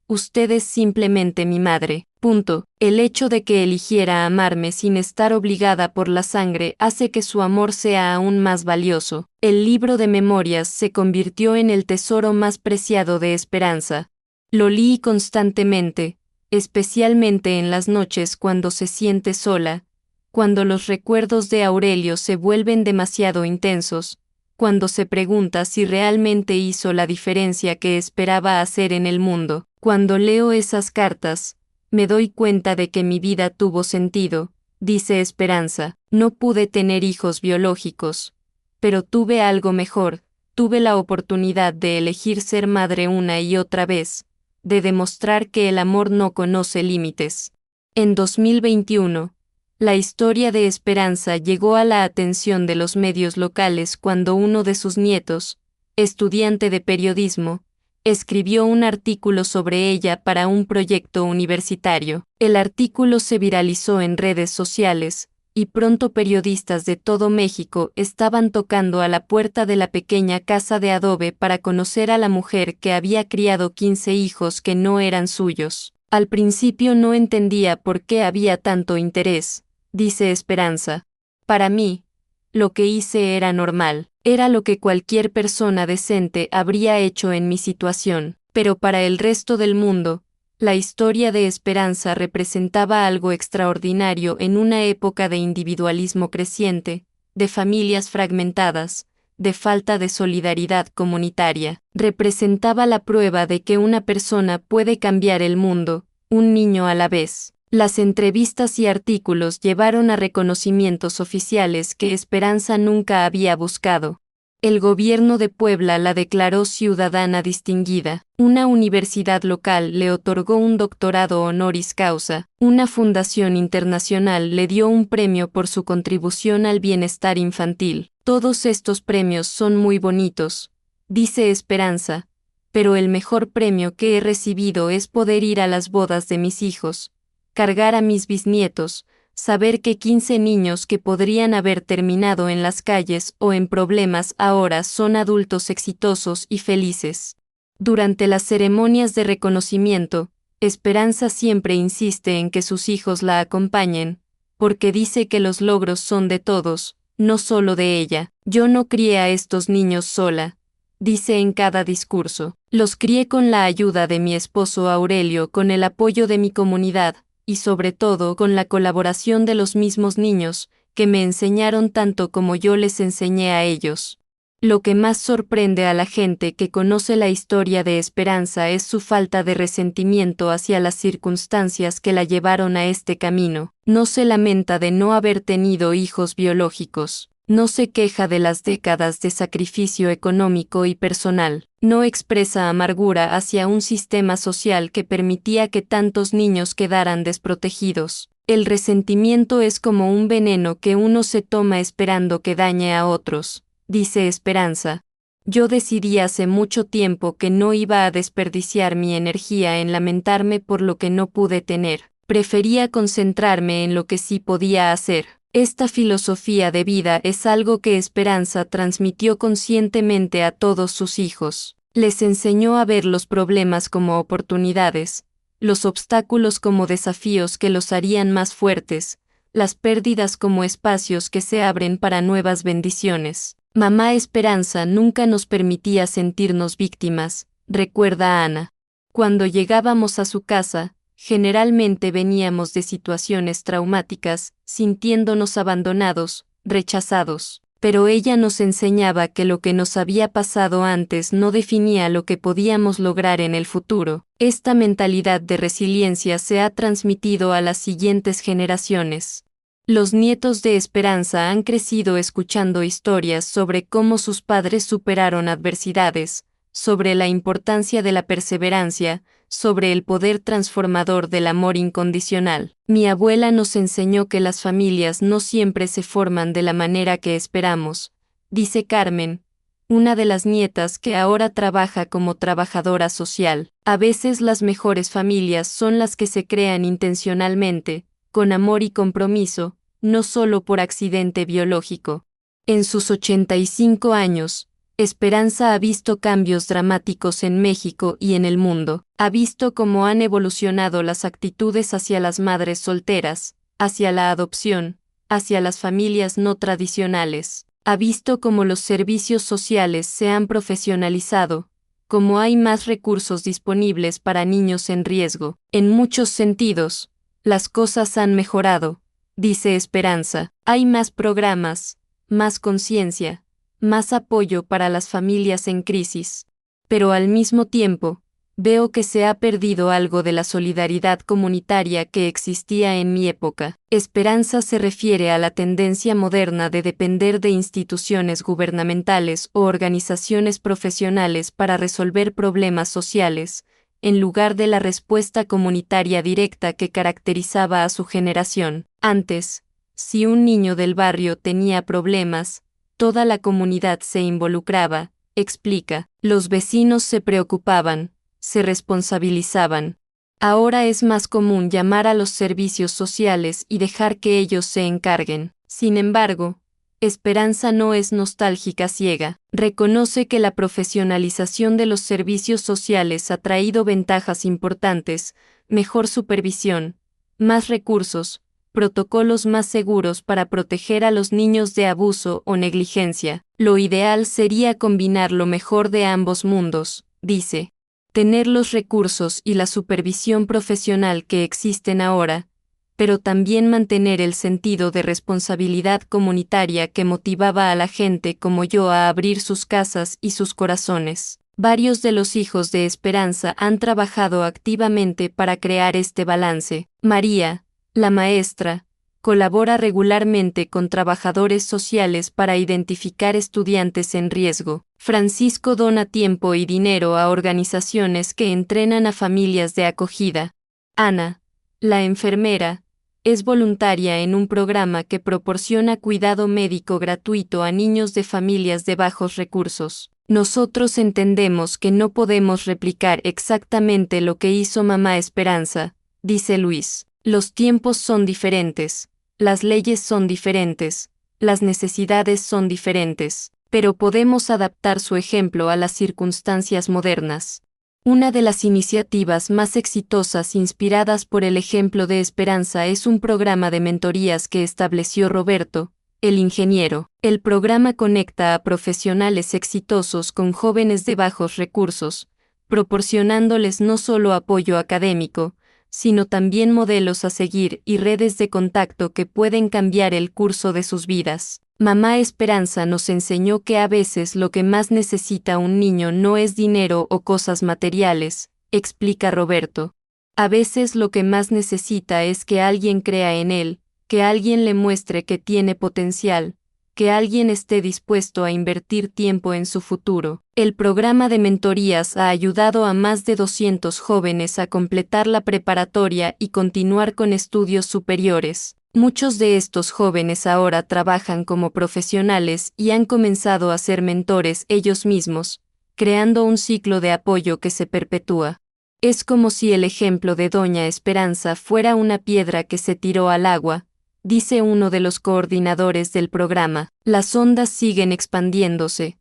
Usted es simplemente mi madre. Punto. El hecho de que eligiera amarme sin estar obligada por la sangre hace que su amor sea aún más valioso. El libro de memorias se convirtió en el tesoro más preciado de Esperanza. Lo leí constantemente, especialmente en las noches cuando se siente sola, cuando los recuerdos de Aurelio se vuelven demasiado intensos, cuando se pregunta si realmente hizo la diferencia que esperaba hacer en el mundo. Cuando leo esas cartas, me doy cuenta de que mi vida tuvo sentido, dice Esperanza. No pude tener hijos biológicos, pero tuve algo mejor, tuve la oportunidad de elegir ser madre una y otra vez, de demostrar que el amor no conoce límites. En 2021, la historia de Esperanza llegó a la atención de los medios locales cuando uno de sus nietos, estudiante de periodismo, escribió un artículo sobre ella para un proyecto universitario. El artículo se viralizó en redes sociales, y pronto periodistas de todo México estaban tocando a la puerta de la pequeña casa de adobe para conocer a la mujer que había criado 15 hijos que no eran suyos. Al principio no entendía por qué había tanto interés, dice Esperanza. Para mí, lo que hice era normal, era lo que cualquier persona decente habría hecho en mi situación, pero para el resto del mundo, la historia de Esperanza representaba algo extraordinario en una época de individualismo creciente, de familias fragmentadas, de falta de solidaridad comunitaria. Representaba la prueba de que una persona puede cambiar el mundo, un niño a la vez. Las entrevistas y artículos llevaron a reconocimientos oficiales que Esperanza nunca había buscado. El gobierno de Puebla la declaró ciudadana distinguida. Una universidad local le otorgó un doctorado honoris causa. Una fundación internacional le dio un premio por su contribución al bienestar infantil. Todos estos premios son muy bonitos, dice Esperanza, pero el mejor premio que he recibido es poder ir a las bodas de mis hijos, cargar a mis bisnietos, saber que 15 niños que podrían haber terminado en las calles o en problemas ahora son adultos exitosos y felices. Durante las ceremonias de reconocimiento, Esperanza siempre insiste en que sus hijos la acompañen, porque dice que los logros son de todos, no solo de ella. Yo no crié a estos niños sola, dice en cada discurso. Los crié con la ayuda de mi esposo Aurelio, con el apoyo de mi comunidad, y sobre todo con la colaboración de los mismos niños, que me enseñaron tanto como yo les enseñé a ellos. Lo que más sorprende a la gente que conoce la historia de Esperanza es su falta de resentimiento hacia las circunstancias que la llevaron a este camino. No se lamenta de no haber tenido hijos biológicos. No se queja de las décadas de sacrificio económico y personal. No expresa amargura hacia un sistema social que permitía que tantos niños quedaran desprotegidos. El resentimiento es como un veneno que uno se toma esperando que dañe a otros, dice Esperanza. Yo decidí hace mucho tiempo que no iba a desperdiciar mi energía en lamentarme por lo que no pude tener. Prefería concentrarme en lo que sí podía hacer. Esta filosofía de vida es algo que Esperanza transmitió conscientemente a todos sus hijos. Les enseñó a ver los problemas como oportunidades, los obstáculos como desafíos que los harían más fuertes, las pérdidas como espacios que se abren para nuevas bendiciones. Mamá Esperanza nunca nos permitía sentirnos víctimas, recuerda Ana. Cuando llegábamos a su casa, generalmente veníamos de situaciones traumáticas, sintiéndonos abandonados, rechazados, pero ella nos enseñaba que lo que nos había pasado antes no definía lo que podíamos lograr en el futuro. Esta mentalidad de resiliencia se ha transmitido a las siguientes generaciones. Los nietos de Esperanza han crecido escuchando historias sobre cómo sus padres superaron adversidades, sobre la importancia de la perseverancia, sobre el poder transformador del amor incondicional. Mi abuela nos enseñó que las familias no siempre se forman de la manera que esperamos, dice Carmen, una de las nietas que ahora trabaja como trabajadora social. A veces las mejores familias son las que se crean intencionalmente, con amor y compromiso, no solo por accidente biológico. En sus 85 años, Esperanza ha visto cambios dramáticos en México y en el mundo. Ha visto cómo han evolucionado las actitudes hacia las madres solteras, hacia la adopción, hacia las familias no tradicionales. Ha visto cómo los servicios sociales se han profesionalizado, cómo hay más recursos disponibles para niños en riesgo. En muchos sentidos, las cosas han mejorado, dice Esperanza. Hay más programas, más conciencia, más apoyo para las familias en crisis. Pero al mismo tiempo, veo que se ha perdido algo de la solidaridad comunitaria que existía en mi época. Esperanza se refiere a la tendencia moderna de depender de instituciones gubernamentales o organizaciones profesionales para resolver problemas sociales, en lugar de la respuesta comunitaria directa que caracterizaba a su generación. Antes, si un niño del barrio tenía problemas, toda la comunidad se involucraba, explica. Los vecinos se preocupaban, se responsabilizaban. Ahora es más común llamar a los servicios sociales y dejar que ellos se encarguen. Sin embargo, Esperanza no es nostálgica ciega. Reconoce que la profesionalización de los servicios sociales ha traído ventajas importantes, mejor supervisión, más recursos, protocolos más seguros para proteger a los niños de abuso o negligencia. Lo ideal sería combinar lo mejor de ambos mundos, dice. Tener los recursos y la supervisión profesional que existen ahora, pero también mantener el sentido de responsabilidad comunitaria que motivaba a la gente como yo a abrir sus casas y sus corazones. Varios de los hijos de Esperanza han trabajado activamente para crear este balance. María, la maestra, colabora regularmente con trabajadores sociales para identificar estudiantes en riesgo. Francisco dona tiempo y dinero a organizaciones que entrenan a familias de acogida. Ana, la enfermera, es voluntaria en un programa que proporciona cuidado médico gratuito a niños de familias de bajos recursos. Nosotros entendemos que no podemos replicar exactamente lo que hizo Mamá Esperanza, dice Luis. Los tiempos son diferentes, las leyes son diferentes, las necesidades son diferentes, pero podemos adaptar su ejemplo a las circunstancias modernas. Una de las iniciativas más exitosas inspiradas por el ejemplo de Esperanza es un programa de mentorías que estableció Roberto, el ingeniero. El programa conecta a profesionales exitosos con jóvenes de bajos recursos, proporcionándoles no solo apoyo académico, sino también modelos a seguir y redes de contacto que pueden cambiar el curso de sus vidas. Mamá Esperanza nos enseñó que a veces lo que más necesita un niño no es dinero o cosas materiales, explica Roberto. A veces lo que más necesita es que alguien crea en él, que alguien le muestre que tiene potencial, que alguien esté dispuesto a invertir tiempo en su futuro. El programa de mentorías ha ayudado a más de 200 jóvenes a completar la preparatoria y continuar con estudios superiores. Muchos de estos jóvenes ahora trabajan como profesionales y han comenzado a ser mentores ellos mismos, creando un ciclo de apoyo que se perpetúa. Es como si el ejemplo de Doña Esperanza fuera una piedra que se tiró al agua, dice uno de los coordinadores del programa. Las ondas siguen expandiéndose,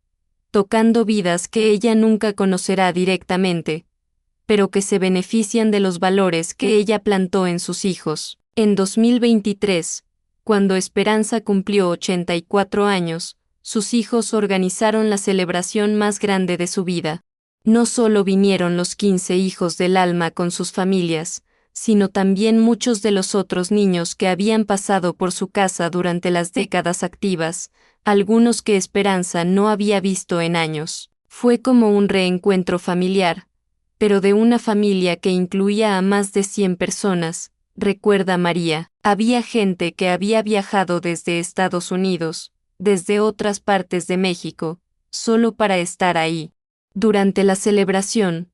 tocando vidas que ella nunca conocerá directamente, pero que se benefician de los valores que ella plantó en sus hijos. En 2023, cuando Esperanza cumplió 84 años, sus hijos organizaron la celebración más grande de su vida. No solo vinieron los 15 hijos del alma con sus familias, sino también muchos de los otros niños que habían pasado por su casa durante las décadas activas, algunos que Esperanza no había visto en años. Fue como un reencuentro familiar, pero de una familia que incluía a más de 100 personas, recuerda María. Había gente que había viajado desde Estados Unidos, desde otras partes de México, solo para estar ahí. Durante la celebración,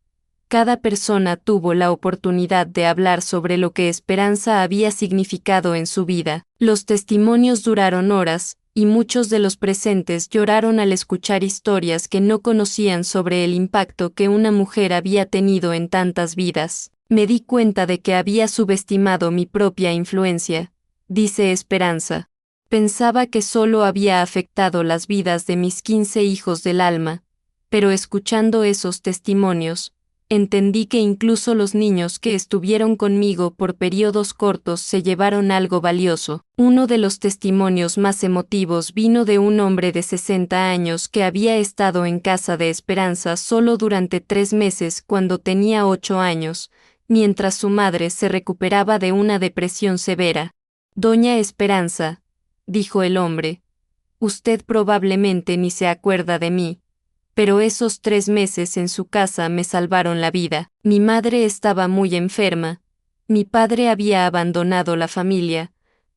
cada persona tuvo la oportunidad de hablar sobre lo que Esperanza había significado en su vida. Los testimonios duraron horas, y muchos de los presentes lloraron al escuchar historias que no conocían sobre el impacto que una mujer había tenido en tantas vidas. Me di cuenta de que había subestimado mi propia influencia, dice Esperanza. Pensaba que solo había afectado las vidas de mis 15 hijos del alma, pero escuchando esos testimonios, entendí que incluso los niños que estuvieron conmigo por periodos cortos se llevaron algo valioso. Uno de los testimonios más emotivos vino de un hombre de 60 años que había estado en casa de Esperanza solo durante 3 meses cuando tenía 8 años, mientras su madre se recuperaba de una depresión severa. Doña Esperanza, dijo el hombre, usted probablemente ni se acuerda de mí, pero esos 3 meses en su casa me salvaron la vida. Mi madre estaba muy enferma, mi padre había abandonado la familia,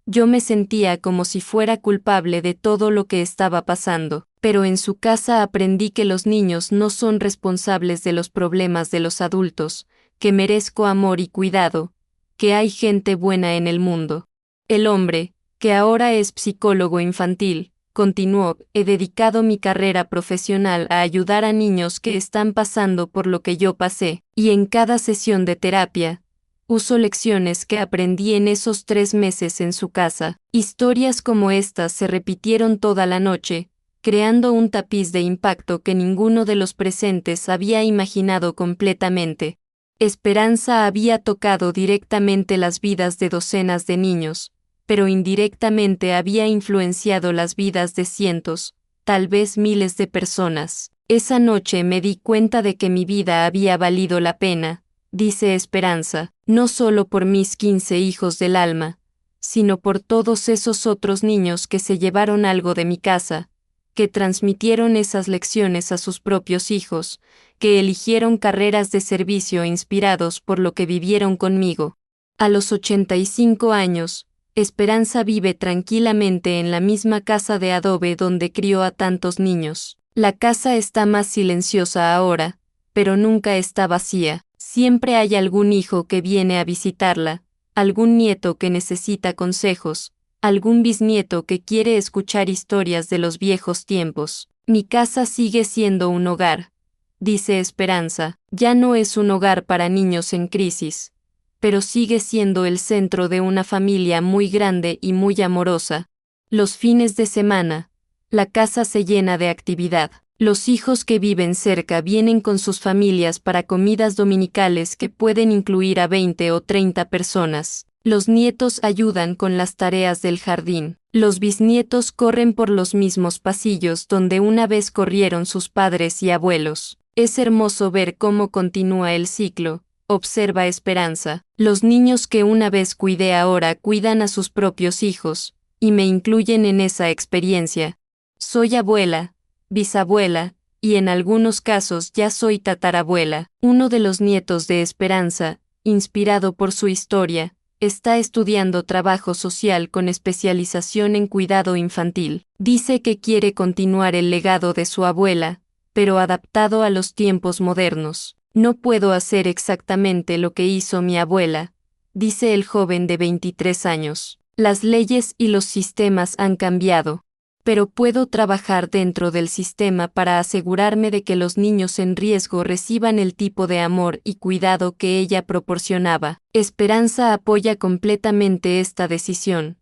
yo me sentía como si fuera culpable de todo lo que estaba pasando, pero en su casa aprendí que los niños no son responsables de los problemas de los adultos, que merezco amor y cuidado, que hay gente buena en el mundo. El hombre, que ahora es psicólogo infantil, continuó, he dedicado mi carrera profesional a ayudar a niños que están pasando por lo que yo pasé, y en cada sesión de terapia, uso lecciones que aprendí en esos 3 meses en su casa. Historias como estas se repitieron toda la noche, creando un tapiz de impacto que ninguno de los presentes había imaginado completamente. Esperanza había tocado directamente las vidas de docenas de niños, pero indirectamente había influenciado las vidas de cientos, tal vez miles de personas. Esa noche me di cuenta de que mi vida había valido la pena, dice Esperanza, no solo por mis 15 hijos del alma, sino por todos esos otros niños que se llevaron algo de mi casa, que transmitieron esas lecciones a sus propios hijos, que eligieron carreras de servicio inspirados por lo que vivieron conmigo. A los 85 años, Esperanza vive tranquilamente en la misma casa de adobe donde crió a tantos niños. La casa está más silenciosa ahora, pero nunca está vacía. Siempre hay algún hijo que viene a visitarla, algún nieto que necesita consejos, algún bisnieto que quiere escuchar historias de los viejos tiempos. Mi casa sigue siendo un hogar, dice Esperanza, ya no es un hogar para niños en crisis, pero sigue siendo el centro de una familia muy grande y muy amorosa. Los fines de semana, la casa se llena de actividad. Los hijos que viven cerca vienen con sus familias para comidas dominicales que pueden incluir a 20 o 30 personas. Los nietos ayudan con las tareas del jardín. Los bisnietos corren por los mismos pasillos donde una vez corrieron sus padres y abuelos. Es hermoso ver cómo continúa el ciclo, observa Esperanza. Los niños que una vez cuidé ahora cuidan a sus propios hijos, y me incluyen en esa experiencia. Soy abuela, bisabuela, y en algunos casos ya soy tatarabuela. Uno de los nietos de Esperanza, inspirado por su historia, está estudiando trabajo social con especialización en cuidado infantil. Dice que quiere continuar el legado de su abuela, pero adaptado a los tiempos modernos. No puedo hacer exactamente lo que hizo mi abuela, dice el joven de 23 años. Las leyes y los sistemas han cambiado, pero puedo trabajar dentro del sistema para asegurarme de que los niños en riesgo reciban el tipo de amor y cuidado que ella proporcionaba. Esperanza apoya completamente esta decisión,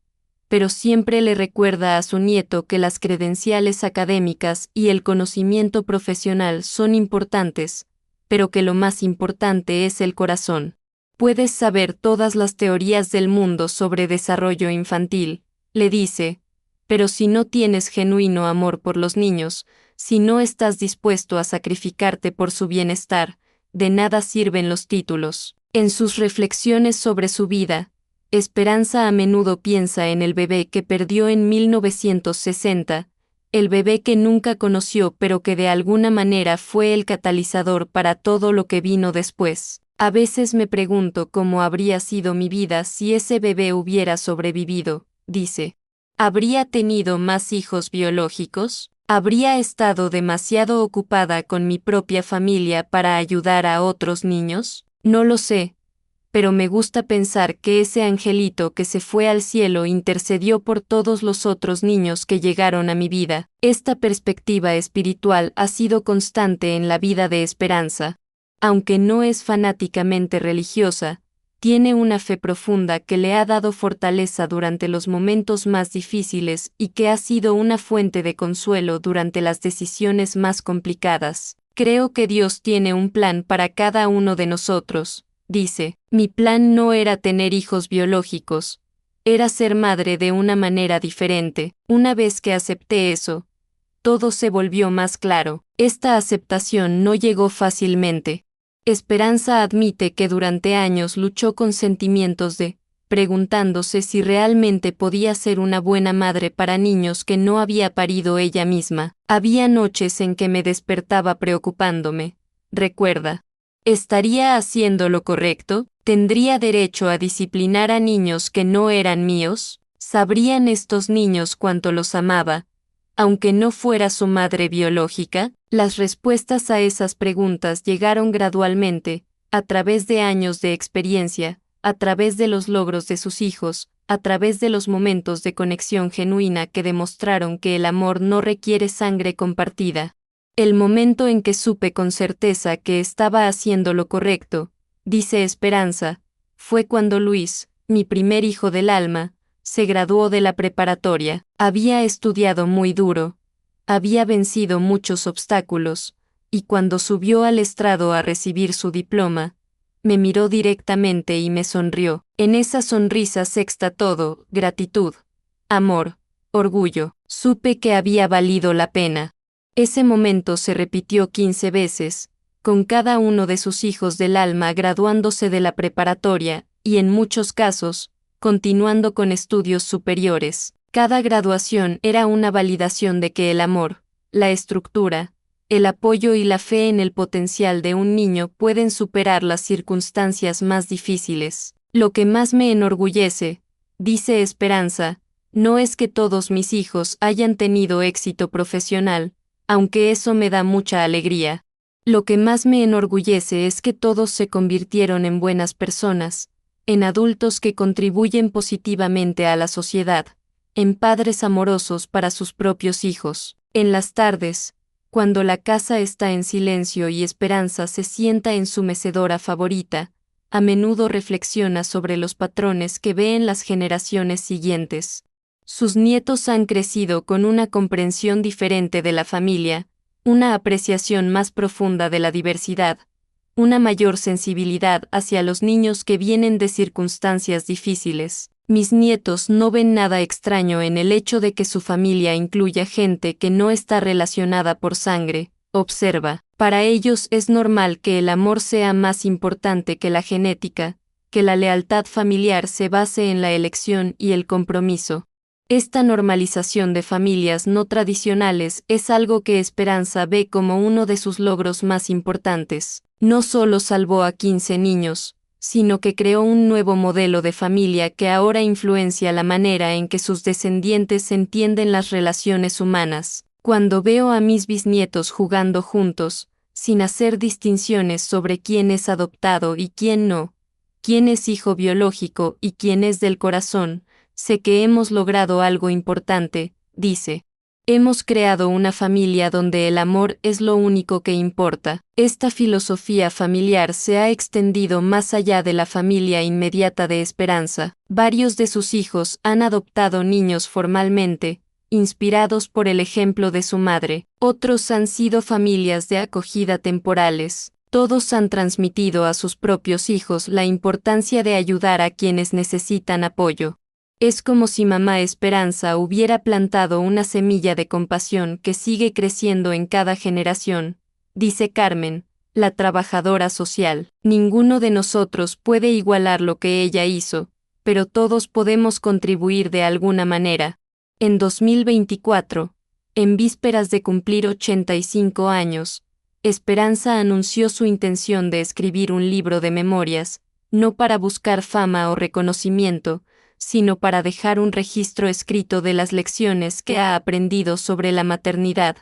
pero siempre le recuerda a su nieto que las credenciales académicas y el conocimiento profesional son importantes, pero que lo más importante es el corazón. Puedes saber todas las teorías del mundo sobre desarrollo infantil, le dice, pero si no tienes genuino amor por los niños, si no estás dispuesto a sacrificarte por su bienestar, de nada sirven los títulos. En sus reflexiones sobre su vida, Esperanza a menudo piensa en el bebé que perdió en 1960, el bebé que nunca conoció pero que de alguna manera fue el catalizador para todo lo que vino después. A veces me pregunto cómo habría sido mi vida si ese bebé hubiera sobrevivido, dice. ¿Habría tenido más hijos biológicos? ¿Habría estado demasiado ocupada con mi propia familia para ayudar a otros niños? No lo sé, pero me gusta pensar que ese angelito que se fue al cielo intercedió por todos los otros niños que llegaron a mi vida. Esta perspectiva espiritual ha sido constante en la vida de Esperanza. Aunque no es fanáticamente religiosa, tiene una fe profunda que le ha dado fortaleza durante los momentos más difíciles y que ha sido una fuente de consuelo durante las decisiones más complicadas. Creo que Dios tiene un plan para cada uno de nosotros, dice. Mi plan no era tener hijos biológicos, era ser madre de una manera diferente. Una vez que acepté eso, todo se volvió más claro. Esta aceptación no llegó fácilmente. Esperanza admite que durante años luchó con sentimientos preguntándose si realmente podía ser una buena madre para niños que no había parido ella misma. Había noches en que me despertaba preocupándome, recuerda. ¿Estaría haciendo lo correcto? ¿Tendría derecho a disciplinar a niños que no eran míos? ¿Sabrían estos niños cuánto los amaba, aunque no fuera su madre biológica? Las respuestas a esas preguntas llegaron gradualmente, a través de años de experiencia, a través de los logros de sus hijos, a través de los momentos de conexión genuina que demostraron que el amor no requiere sangre compartida. El momento en que supe con certeza que estaba haciendo lo correcto, dice Esperanza, fue cuando Luis, mi primer hijo del alma, se graduó de la preparatoria. Había estudiado muy duro, había vencido muchos obstáculos, y cuando subió al estrado a recibir su diploma, me miró directamente y me sonrió. En esa sonrisa sexta todo, gratitud, amor, orgullo. Supe que había valido la pena. Ese momento se repitió 15 veces, con cada uno de sus hijos del alma graduándose de la preparatoria, y en muchos casos, continuando con estudios superiores. Cada graduación era una validación de que el amor, la estructura, el apoyo y la fe en el potencial de un niño pueden superar las circunstancias más difíciles. Lo que más me enorgullece, dice Esperanza, no es que todos mis hijos hayan tenido éxito profesional, aunque eso me da mucha alegría. Lo que más me enorgullece es que todos se convirtieron en buenas personas, en adultos que contribuyen positivamente a la sociedad, en padres amorosos para sus propios hijos. En las tardes, cuando la casa está en silencio y Esperanza se sienta en su mecedora favorita, a menudo reflexiona sobre los patrones que ve en las generaciones siguientes. Sus nietos han crecido con una comprensión diferente de la familia, una apreciación más profunda de la diversidad, una mayor sensibilidad hacia los niños que vienen de circunstancias difíciles. Mis nietos no ven nada extraño en el hecho de que su familia incluya gente que no está relacionada por sangre, observa. Para ellos es normal que el amor sea más importante que la genética, que la lealtad familiar se base en la elección y el compromiso. Esta normalización de familias no tradicionales es algo que Esperanza ve como uno de sus logros más importantes. No solo salvó a 15 niños, sino que creó un nuevo modelo de familia que ahora influencia la manera en que sus descendientes entienden las relaciones humanas. Cuando veo a mis bisnietos jugando juntos, sin hacer distinciones sobre quién es adoptado y quién no, quién es hijo biológico y quién es del corazón, sé que hemos logrado algo importante, dice. Hemos creado una familia donde el amor es lo único que importa. Esta filosofía familiar se ha extendido más allá de la familia inmediata de Esperanza. Varios de sus hijos han adoptado niños formalmente, inspirados por el ejemplo de su madre. Otros han sido familias de acogida temporales. Todos han transmitido a sus propios hijos la importancia de ayudar a quienes necesitan apoyo. Es como si mamá Esperanza hubiera plantado una semilla de compasión que sigue creciendo en cada generación, dice Carmen, la trabajadora social. Ninguno de nosotros puede igualar lo que ella hizo, pero todos podemos contribuir de alguna manera. En 2024, en vísperas de cumplir 85 años, Esperanza anunció su intención de escribir un libro de memorias, no para buscar fama o reconocimiento, sino para dejar un registro escrito de las lecciones que ha aprendido sobre la maternidad,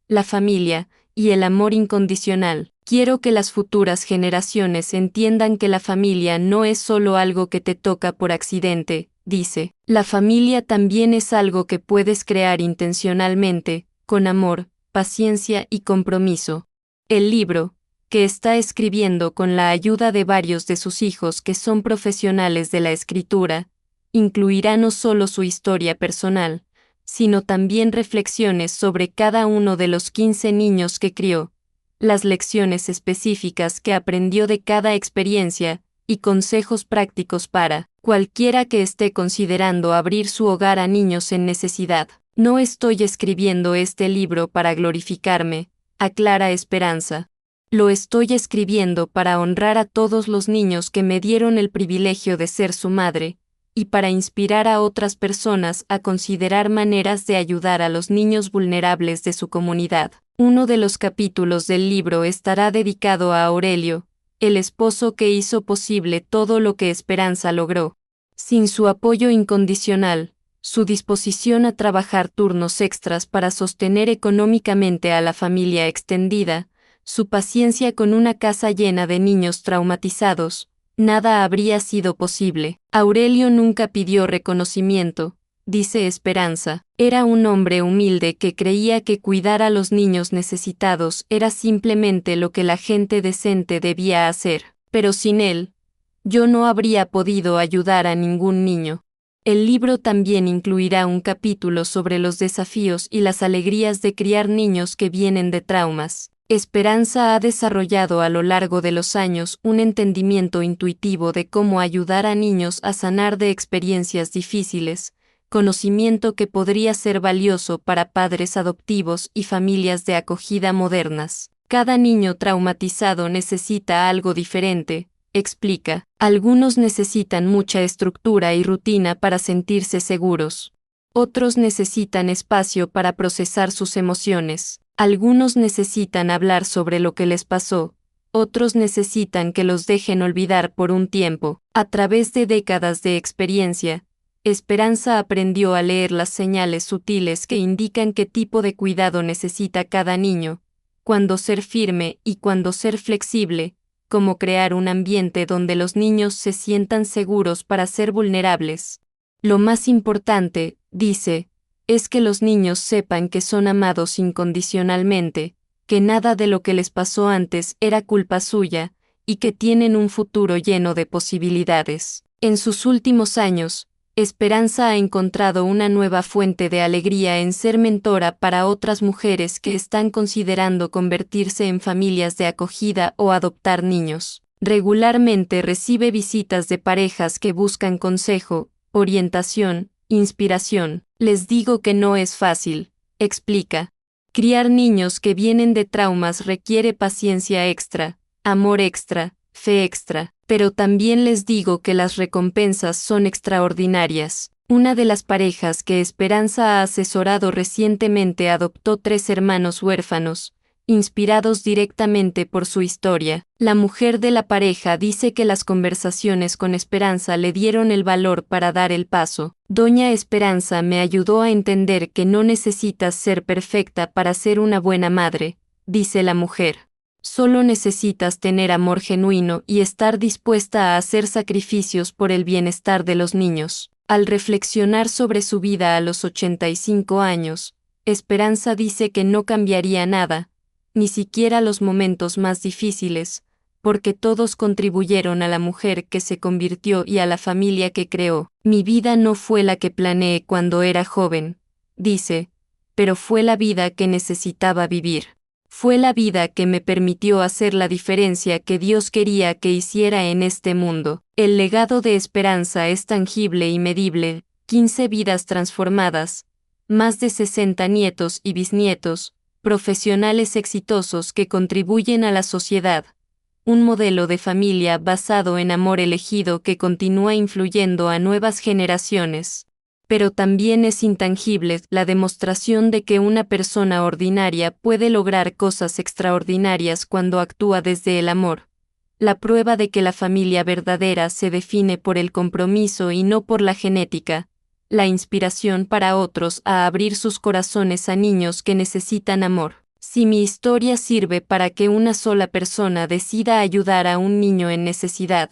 la familia y el amor incondicional. Quiero que las futuras generaciones entiendan que la familia no es solo algo que te toca por accidente, dice. La familia también es algo que puedes crear intencionalmente, con amor, paciencia y compromiso. El libro, que está escribiendo con la ayuda de varios de sus hijos que son profesionales de la escritura, incluirá no solo su historia personal, sino también reflexiones sobre cada uno de los 15 niños que crió, las lecciones específicas que aprendió de cada experiencia, y consejos prácticos para cualquiera que esté considerando abrir su hogar a niños en necesidad. No estoy escribiendo este libro para glorificarme, aclara Esperanza. Lo estoy escribiendo para honrar a todos los niños que me dieron el privilegio de ser su madre, y para inspirar a otras personas a considerar maneras de ayudar a los niños vulnerables de su comunidad. Uno de los capítulos del libro estará dedicado a Aurelio, el esposo que hizo posible todo lo que Esperanza logró. Sin su apoyo incondicional, su disposición a trabajar turnos extras para sostener económicamente a la familia extendida, su paciencia con una casa llena de niños traumatizados, nada habría sido posible. Aurelio nunca pidió reconocimiento, dice Esperanza. Era un hombre humilde que creía que cuidar a los niños necesitados era simplemente lo que la gente decente debía hacer. Pero sin él, yo no habría podido ayudar a ningún niño. El libro también incluirá un capítulo sobre los desafíos y las alegrías de criar niños que vienen de traumas. Esperanza ha desarrollado a lo largo de los años un entendimiento intuitivo de cómo ayudar a niños a sanar de experiencias difíciles, conocimiento que podría ser valioso para padres adoptivos y familias de acogida modernas. Cada niño traumatizado necesita algo diferente, explica. Algunos necesitan mucha estructura y rutina para sentirse seguros. Otros necesitan espacio para procesar sus emociones. Algunos necesitan hablar sobre lo que les pasó, otros necesitan que los dejen olvidar por un tiempo. A través de décadas de experiencia, Esperanza aprendió a leer las señales sutiles que indican qué tipo de cuidado necesita cada niño, cuándo ser firme y cuándo ser flexible, cómo crear un ambiente donde los niños se sientan seguros para ser vulnerables. Lo más importante, dice, es que los niños sepan que son amados incondicionalmente, que nada de lo que les pasó antes era culpa suya, y que tienen un futuro lleno de posibilidades. En sus últimos años, Esperanza ha encontrado una nueva fuente de alegría en ser mentora para otras mujeres que están considerando convertirse en familias de acogida o adoptar niños. Regularmente recibe visitas de parejas que buscan consejo, orientación, inspiración. Les digo que no es fácil, explica. Criar niños que vienen de traumas requiere paciencia extra, amor extra, fe extra, pero también les digo que las recompensas son extraordinarias. Una de las parejas que Esperanza ha asesorado recientemente adoptó 3 hermanos huérfanos, inspirados directamente por su historia. La mujer de la pareja dice que las conversaciones con Esperanza le dieron el valor para dar el paso. Doña Esperanza me ayudó a entender que no necesitas ser perfecta para ser una buena madre, dice la mujer. Solo necesitas tener amor genuino y estar dispuesta a hacer sacrificios por el bienestar de los niños. Al reflexionar sobre su vida a los 85 años, Esperanza dice que no cambiaría nada, ni siquiera los momentos más difíciles, porque todos contribuyeron a la mujer que se convirtió y a la familia que creó. Mi vida no fue la que planeé cuando era joven, dice, pero fue la vida que necesitaba vivir. Fue la vida que me permitió hacer la diferencia que Dios quería que hiciera en este mundo. El legado de Esperanza es tangible y medible, 15 vidas transformadas, más de 60 nietos y bisnietos, profesionales exitosos que contribuyen a la sociedad, un modelo de familia basado en amor elegido que continúa influyendo a nuevas generaciones. Pero también es intangible la demostración de que una persona ordinaria puede lograr cosas extraordinarias cuando actúa desde el amor. La prueba de que la familia verdadera se define por el compromiso y no por la genética. La inspiración para otros a abrir sus corazones a niños que necesitan amor. Si mi historia sirve para que una sola persona decida ayudar a un niño en necesidad,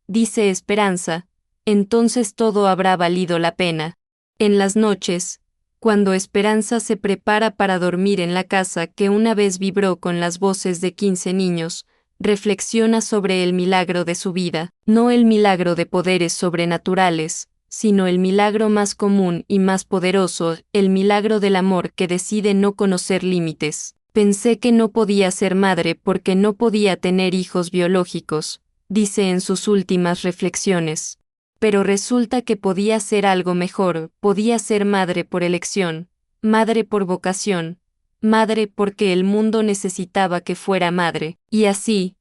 dice Esperanza, entonces todo habrá valido la pena. En las noches, cuando Esperanza se prepara para dormir en la casa que una vez vibró con las voces de 15 niños, reflexiona sobre el milagro de su vida, no el milagro de poderes sobrenaturales, sino el milagro más común y más poderoso, el milagro del amor que decide no conocer límites. Pensé que no podía ser madre porque no podía tener hijos biológicos, dice en sus últimas reflexiones. Pero resulta que podía ser algo mejor, podía ser madre por elección, madre por vocación, madre porque el mundo necesitaba que fuera madre. Y así,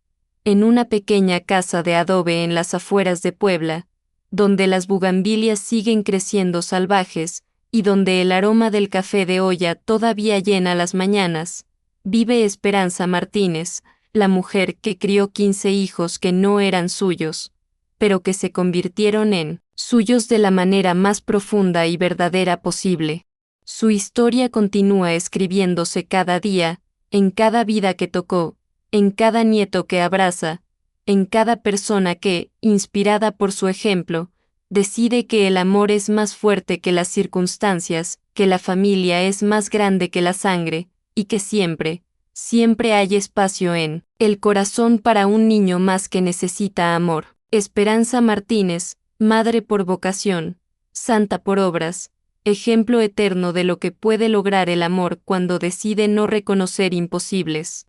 en una pequeña casa de adobe en las afueras de Puebla, donde las bugambilias siguen creciendo salvajes, y donde el aroma del café de olla todavía llena las mañanas, vive Esperanza Martínez, la mujer que crió 15 hijos que no eran suyos, pero que se convirtieron en suyos de la manera más profunda y verdadera posible. Su historia continúa escribiéndose cada día, en cada vida que tocó, en cada nieto que abraza, en cada persona que, inspirada por su ejemplo, decide que el amor es más fuerte que las circunstancias, que la familia es más grande que la sangre, y que siempre, siempre hay espacio en el corazón para un niño más que necesita amor. Esperanza Martínez, madre por vocación, santa por obras, ejemplo eterno de lo que puede lograr el amor cuando decide no reconocer imposibles.